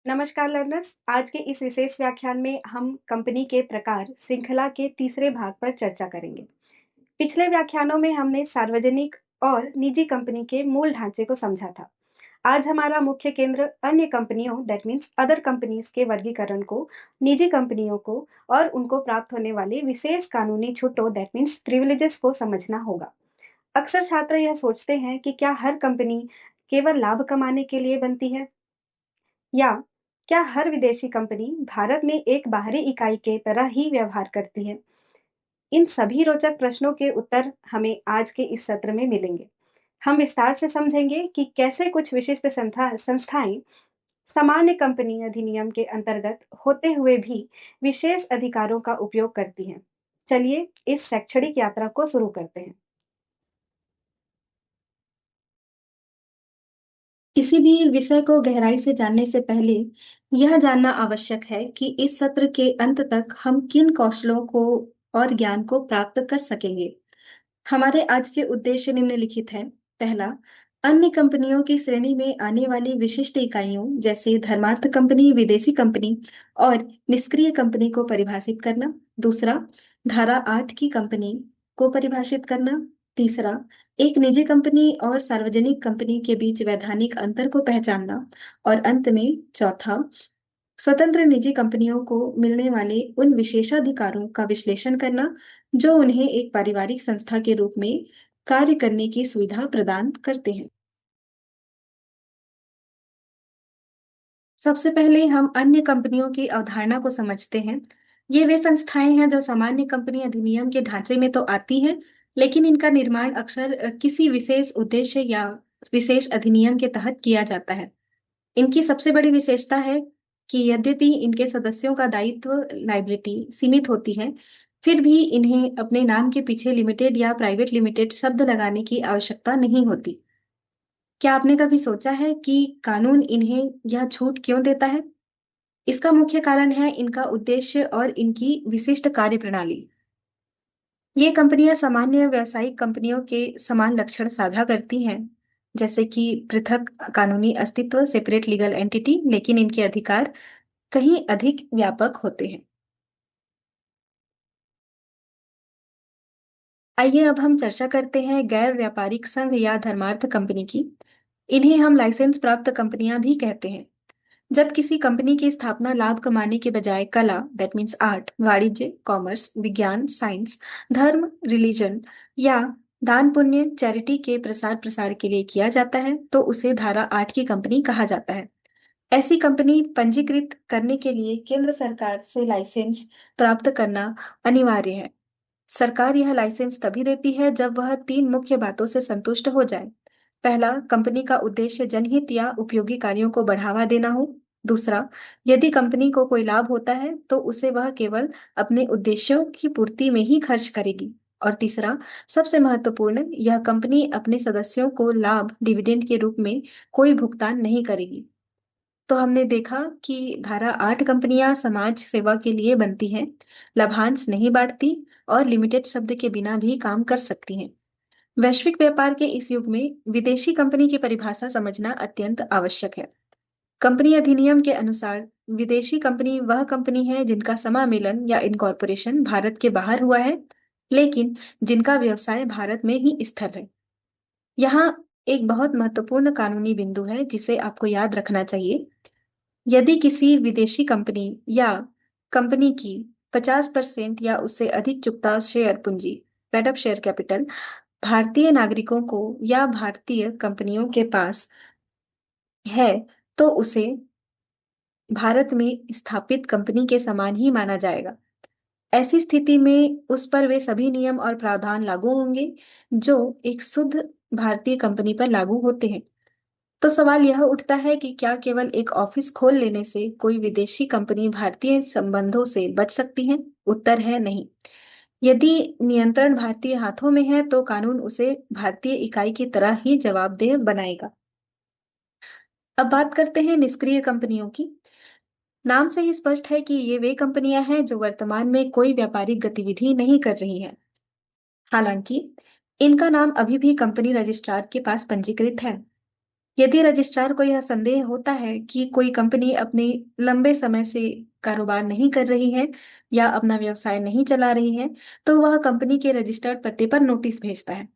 नमस्कार लर्नर्स। आज के इस विशेष व्याख्यान में हम कंपनी के प्रकार श्रृंखला के तीसरे भाग पर चर्चा करेंगे। पिछले व्याख्यानों में हमने सार्वजनिक और निजी कंपनी के मूल ढांचे को समझा था। आज हमारा मुख्य केंद्र अन्य कंपनियों दैट मीन्स अदर कंपनीज के वर्गीकरण को, निजी कंपनियों को और उनको प्राप्त होने वाले विशेष कानूनी छूटों दैट मीन्स प्रिविलेजेस को समझना होगा। अक्सर छात्र यह सोचते हैं कि क्या हर कंपनी केवल लाभ कमाने के लिए बनती है, या क्या हर विदेशी कंपनी भारत में एक बाहरी इकाई के तरह ही व्यवहार करती है? इन सभी रोचक प्रश्नों के उत्तर हमें आज के इस सत्र में मिलेंगे। हम विस्तार से समझेंगे कि कैसे कुछ विशिष्ट संस्थाएं सामान्य कंपनी अधिनियम के अंतर्गत होते हुए भी विशेष अधिकारों का उपयोग करती हैं। चलिए इस शैक्षणिक यात्रा को शुरू करते हैं। किसी भी विषय को गहराई से जानने से पहले यह जानना आवश्यक है कि इस सत्र के अंत तक हम किन कौशलों को और ज्ञान को प्राप्त कर सकेंगे। हमारे आज के उद्देश्य निम्नलिखित हैं। पहला, अन्य कंपनियों की श्रेणी में आने वाली विशिष्ट इकाइयों जैसे धर्मार्थ कंपनी, विदेशी कंपनी और निष्क्रिय कंपनी को परिभाषित करना। दूसरा, धारा 8 की कंपनी को परिभाषित करना। तीसरा, एक निजी कंपनी और सार्वजनिक कंपनी के बीच वैधानिक अंतर को पहचानना। और अंत में चौथा, स्वतंत्र निजी कंपनियों को मिलने वाले उन विशेषाधिकारों का विश्लेषण करना जो उन्हें एक पारिवारिक संस्था के रूप में कार्य करने की सुविधा प्रदान करते हैं। सबसे पहले हम अन्य कंपनियों की अवधारणा को समझते हैं। ये वे संस्थाएं हैं जो सामान्य कंपनी अधिनियम के ढांचे में तो आती हैं, लेकिन इनका निर्माण अक्सर किसी विशेष उद्देश्य या विशेष अधिनियम के तहत किया जाता है। इनकी सबसे बड़ी विशेषता है कि यद्यपि इनके सदस्यों का दायित्व लायबिलिटी सीमित होती है, फिर भी इन्हें अपने नाम के पीछे लिमिटेड या प्राइवेट लिमिटेड शब्द लगाने की आवश्यकता नहीं होती। क्या आपने कभी सोचा है कि कानून इन्हें यह छूट क्यों देता है? इसका मुख्य कारण है इनका उद्देश्य और इनकी विशिष्ट कार्यप्रणाली। ये कंपनियां सामान्य व्यावसायिक कंपनियों के समान लक्षण साझा करती हैं, जैसे कि पृथक कानूनी अस्तित्व, सेपरेट लीगल एंटिटी, लेकिन इनके अधिकार कहीं अधिक व्यापक होते हैं। आइए अब हम चर्चा करते हैं गैर व्यापारिक संघ या धर्मार्थ कंपनी की। इन्हें हम लाइसेंस प्राप्त कंपनियां भी कहते हैं। जब किसी कंपनी की स्थापना लाभ कमाने के बजाय कला दैट मीन्स आर्ट, वाणिज्य, कॉमर्स, विज्ञान, साइंस, धर्म, रिलीजन या दान पुण्य चैरिटी के प्रसार प्रसार के लिए किया जाता है, तो उसे धारा 8 की कंपनी कहा जाता है। ऐसी कंपनी पंजीकृत करने के लिए केंद्र सरकार से लाइसेंस प्राप्त करना अनिवार्य है। सरकार यह लाइसेंस तभी देती है जब वह तीन मुख्य बातों से संतुष्ट हो जाए। पहला, कंपनी का उद्देश्य जनहित या उपयोगी कार्यों को बढ़ावा देना हो। दूसरा, यदि कंपनी को कोई लाभ होता है तो उसे वह केवल अपने उद्देश्यों की पूर्ति में ही खर्च करेगी। और तीसरा, सबसे महत्वपूर्ण, यह कंपनी अपने सदस्यों को लाभ डिविडेंड के रूप में कोई भुगतान नहीं करेगी। तो हमने देखा कि धारा 8 कंपनियां समाज सेवा के लिए बनती हैं, लाभांश नहीं बांटती और लिमिटेड शब्द के बिना भी काम कर सकती हैं। वैश्विक व्यापार के इस युग में विदेशी कंपनी की परिभाषा समझना अत्यंत आवश्यक है। कंपनी अधिनियम के अनुसार विदेशी कंपनी वह कंपनी है जिनका समामेलन या इनकॉर्पोरेशन भारत के बाहर हुआ है, लेकिन जिनका व्यवसाय भारत में ही स्थिर है। यहाँ एक बहुत महत्वपूर्ण कानूनी बिंदु है जिसे आपको याद रखना चाहिए। यदि किसी विदेशी कंपनी या कंपनी की 50% या उससे अधिक चुकता शेयर पूंजी पेड अप शेयर कैपिटल भारतीय नागरिकों को या भारतीय कंपनियों के पास है, तो उसे भारत में स्थापित कंपनी के समान ही माना जाएगा। ऐसी स्थिति में उस पर वे सभी नियम और प्रावधान लागू होंगे जो एक शुद्ध भारतीय कंपनी पर लागू होते हैं। तो सवाल यह उठता है कि क्या केवल एक ऑफिस खोल लेने से कोई विदेशी कंपनी भारतीय संबंधों से बच सकती है? उत्तर है नहीं। यदि नियंत्रण भारतीय हाथों में है तो कानून उसे भारतीय इकाई की तरह ही जवाबदेह बनाएगा। अब बात करते हैं निष्क्रिय कंपनियों की। नाम से ही स्पष्ट है कि ये वे कंपनियां हैं जो वर्तमान में कोई व्यापारिक गतिविधि नहीं कर रही हैं। हालांकि इनका नाम अभी भी कंपनी रजिस्ट्रार के पास पंजीकृत है। यदि रजिस्ट्रार को यह संदेह होता है कि कोई कंपनी अपनी लंबे समय से कारोबार नहीं कर रही है या अपना व्यवसाय नहीं चला रही है, तो वह कंपनी के रजिस्टर्ड पते पर नोटिस भेजता है।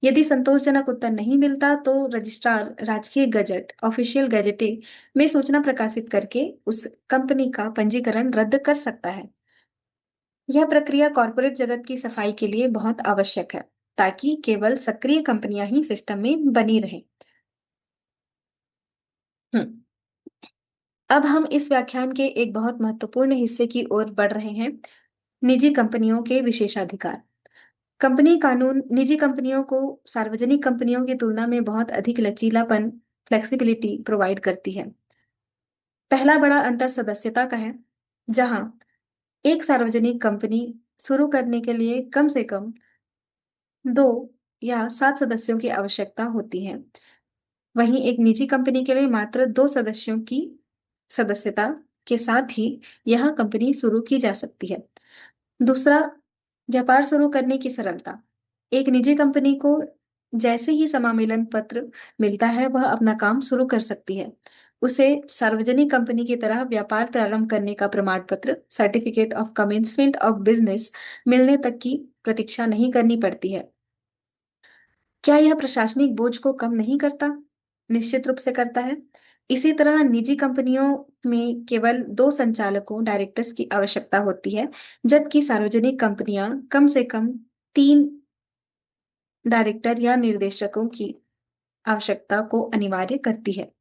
यदि संतोषजनक उत्तर नहीं मिलता, तो रजिस्ट्रार राजकीय गजट ऑफिशियल गैजेटे में सूचना प्रकाशित करके उस कंपनी का पंजीकरण रद्द कर सकता है। यह प्रक्रिया कॉर्पोरेट जगत की सफाई के लिए बहुत आवश्यक है, ताकि केवल सक्रिय कंपनियां ही सिस्टम में बनी रहें। हम्म अब हम इस व्याख्यान के एक बहुत महत्वपूर्ण हिस्से की ओर बढ़ रहे हैं, निजी कंपनियों के विशेषाधिकार। कंपनी कानून निजी कंपनियों को सार्वजनिक कंपनियों की तुलना में बहुत अधिक लचीलापन, फ्लेक्सिबिलिटी प्रोवाइड करती है। पहला बड़ा अंतर सदस्यता का है, जहां एक सार्वजनिक कंपनी शुरू करने के लिए कम से कम 2 या 7 सदस्यों की आवश्यकता होती है। वहीं एक निजी कंपनी के लिए मात्र 2 सदस्यों की सदस्यता के साथ ही यह कंपनी शुरू की जा सकती है। दूसरा, व्यापार शुरू करने की सरलता। एक निजी कंपनी को जैसे ही समामेलन पत्र मिलता है, वह अपना काम शुरू कर सकती है। उसे सार्वजनिक कंपनी की तरह व्यापार प्रारंभ करने का प्रमाण पत्र, certificate of commencement of business मिलने तक की प्रतीक्षा नहीं करनी पड़ती है। क्या यह प्रशासनिक बोझ को कम नहीं करता? निश्चित रूप से करता है। इसी तरह निजी कंपनियों में केवल 2 संचालकों, डायरेक्टर्स की आवश्यकता होती है, जबकि सार्वजनिक कंपनियां कम से कम 3 डायरेक्टर या निर्देशकों की आवश्यकता को अनिवार्य करती है।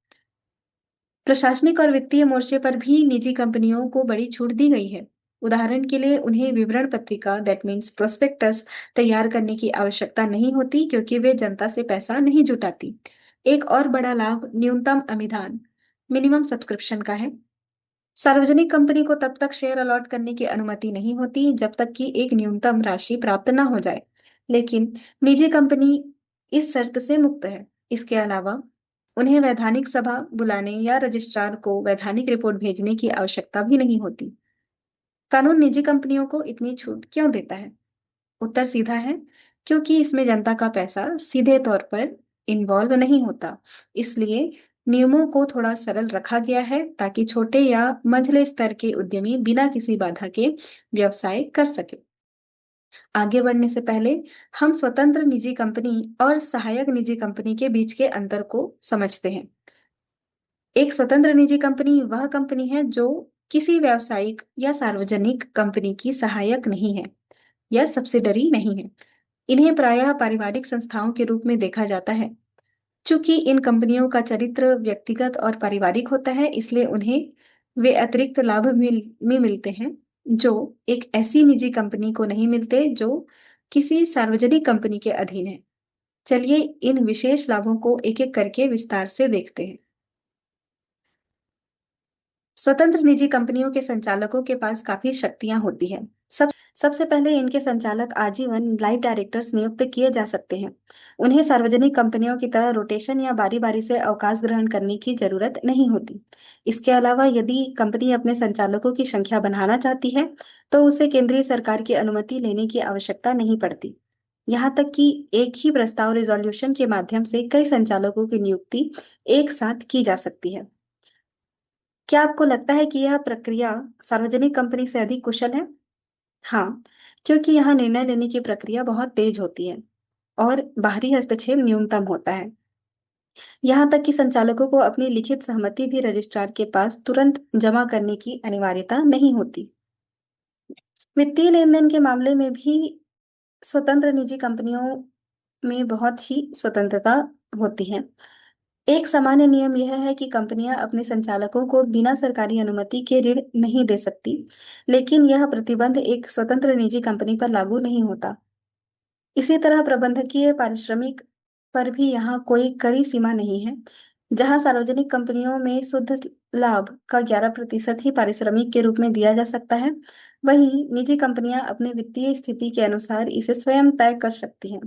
प्रशासनिक और वित्तीय मोर्चे पर भी निजी कंपनियों को बड़ी छूट दी गई है। उदाहरण के लिए उन्हें विवरण पत्रिका दैट मीन्स प्रोस्पेक्टस तैयार करने की आवश्यकता नहीं होती, क्योंकि वे जनता से पैसा नहीं जुटाती। एक और बड़ा लाभ न्यूनतम अमिधान मिनिमम सब्सक्रिप्शन का है। सार्वजनिक कंपनी को तब तक शेयर अलॉट करने की अनुमति नहीं होती जब तक कि एक न्यूनतम राशि प्राप्त न हो जाए, लेकिन निजी कंपनी इस शर्त से मुक्त है। इसके अलावा उन्हें वैधानिक सभा बुलाने या रजिस्ट्रार को वैधानिक रिपोर्ट भेजने की आवश्यकता भी नहीं होती। कानून निजी कंपनियों को इतनी छूट क्यों देता है? उत्तर सीधा है, क्योंकि इसमें जनता का पैसा सीधे तौर पर इन्वॉल्व नहीं होता। इसलिए नियमों को थोड़ा सरल रखा गया है, ताकि छोटे या मंझले स्तर के उद्यमी बिना किसी बाधा के व्यवसाय कर सके। आगे बढ़ने से पहले हम स्वतंत्र निजी कंपनी और सहायक निजी कंपनी के बीच के अंतर को समझते हैं। एक स्वतंत्र निजी कंपनी वह कंपनी है जो किसी व्यावसायिक या सार्वजनिक कंपनी की सहायक नहीं है या सब्सिडरी नहीं है। इन्हें प्रायः पारिवारिक संस्थाओं के रूप में देखा जाता है। चूंकि इन कंपनियों का चरित्र व्यक्तिगत और पारिवारिक होता है, इसलिए उन्हें वे अतिरिक्त लाभ में मिलते हैं जो एक ऐसी निजी कंपनी को नहीं मिलते जो किसी सार्वजनिक कंपनी के अधीन है। चलिए इन विशेष लाभों को एक-एक करके विस्तार से देखते हैं। स्वतंत्र निजी कंपनियों के संचालकों के पास काफी शक्तियां होती हैं। सबसे पहले इनके संचालक आजीवन लाइफ डायरेक्टर्स नियुक्त किए जा सकते हैं। उन्हें सार्वजनिक कंपनियों की तरह रोटेशन या बारी-बारी से अवकाश ग्रहण करने की जरूरत नहीं होती। इसके अलावा यदि कंपनी अपने संचालकों की संख्या बढ़ाना चाहती है, तो उसे केंद्रीय सरकार की अनुमति लेने की आवश्यकता नहीं पड़ती। यहाँ तक कि एक ही प्रस्ताव रिजोल्यूशन के माध्यम से कई संचालकों की नियुक्ति एक साथ की जा सकती है। क्या आपको लगता है कि यह प्रक्रिया सार्वजनिक कंपनी से अधिक कुशल है? हाँ, क्योंकि यहाँ निर्णय लेने की प्रक्रिया बहुत तेज होती है और बाहरी हस्तक्षेप न्यूनतम होता है। यहाँ तक कि संचालकों को अपनी लिखित सहमति भी रजिस्ट्रार के पास तुरंत जमा करने की अनिवार्यता नहीं होती। वित्तीय लेन-देन के मामले में भी स्वतंत्र निजी कंपनियों में बहुत ही स्वतंत्रता होती है। एक सामान्य नियम यह है कि कंपनियां अपने संचालकों को बिना सरकारी अनुमति के ऋण नहीं दे सकती, लेकिन यह प्रतिबंध एक स्वतंत्र निजी कंपनी पर लागू नहीं होता। इसी तरह प्रबंधकीय पारिश्रमिक पर भी यहाँ कोई कड़ी सीमा नहीं है। जहाँ सार्वजनिक कंपनियों में शुद्ध लाभ का 11% ही पारिश्रमिक के रूप में दिया जा सकता है, वहीं निजी कंपनियां अपने वित्तीय स्थिति के अनुसार इसे स्वयं तय कर सकती हैं।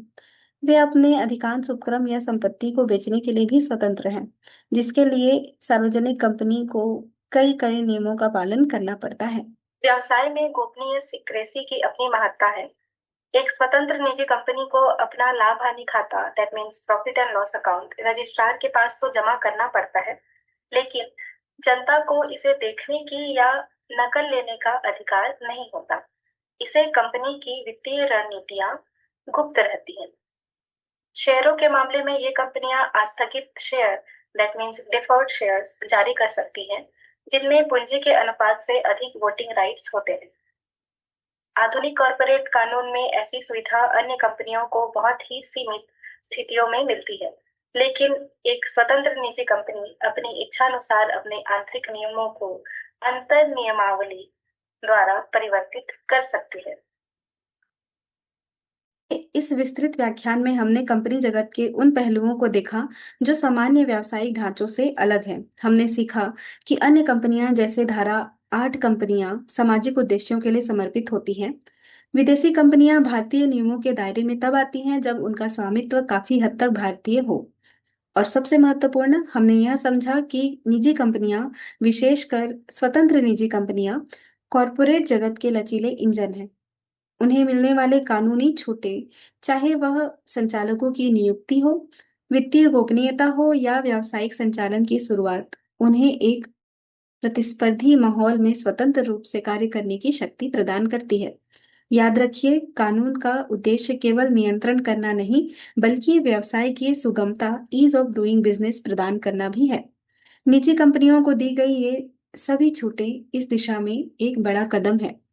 वे अपने अधिकांश उपक्रम या संपत्ति को बेचने के लिए भी स्वतंत्र हैं, जिसके लिए सार्वजनिक कंपनी को कई कड़े नियमों का पालन करना पड़ता है। व्यवसाय में गोपनीय सीक्रेसी की अपनी महत्ता है। एक स्वतंत्र निजी कंपनी को अपना लाभ हानि खाता, that means profit and loss account, registrar के पास तो जमा करना पड़ता है, लेकिन जनता को इसे देखने की या नकल लेने का अधिकार नहीं होता। इसे कंपनी की वित्तीय रणनीतियां गुप्त रहती हैं। शेयरों के मामले में ये कंपनियां आस्थगित share, that means deferred shares जारी कर सकती हैं, जिनमें पूंजी के अनुपात से अधिक वोटिंग राइट्स होते हैं। आधुनिक कॉर्पोरेट कानून में ऐसी सुविधा अन्य कंपनियों को बहुत ही सीमित स्थितियों में मिलती है, लेकिन एक स्वतंत्र निजी कंपनी अपनी इच्छानुसार अपने आंतरिक नियमों को अंतर नियमावली द्वारा परिवर्तित कर सकती है। इस विस्तृत व्याख्यान में हमने कंपनी जगत के उन पहलुओं को देखा जो सामान्य व्यावसायिक ढांचों से अलग हैं। हमने सीखा कि अन्य कंपनियां जैसे धारा 8 कंपनियां सामाजिक उद्देश्यों के लिए समर्पित होती हैं। विदेशी कंपनियां भारतीय नियमों के दायरे में तब आती हैं जब उनका स्वामित्व काफी हद तक भारतीय हो। और सबसे महत्वपूर्ण, हमने यह समझा कि निजी कंपनियां, विशेषकर स्वतंत्र निजी कंपनियां, कॉरपोरेट जगत के लचीले इंजन हैं। उन्हें मिलने वाले कानूनी छूटे, चाहे वह संचालकों की नियुक्ति हो, वित्तीय गोपनीयता हो या व्यावसायिक संचालन की शुरुआत, उन्हें एक प्रतिस्पर्धी माहौल में स्वतंत्र रूप से कार्य करने की शक्ति प्रदान करती है। याद रखिए, कानून का उद्देश्य केवल नियंत्रण करना नहीं, बल्कि व्यवसाय की सुगमता, ईज ऑफ डूइंग बिजनेस प्रदान करना भी है। निजी कंपनियों को दी गई ये सभी छूटें इस दिशा में एक बड़ा कदम है।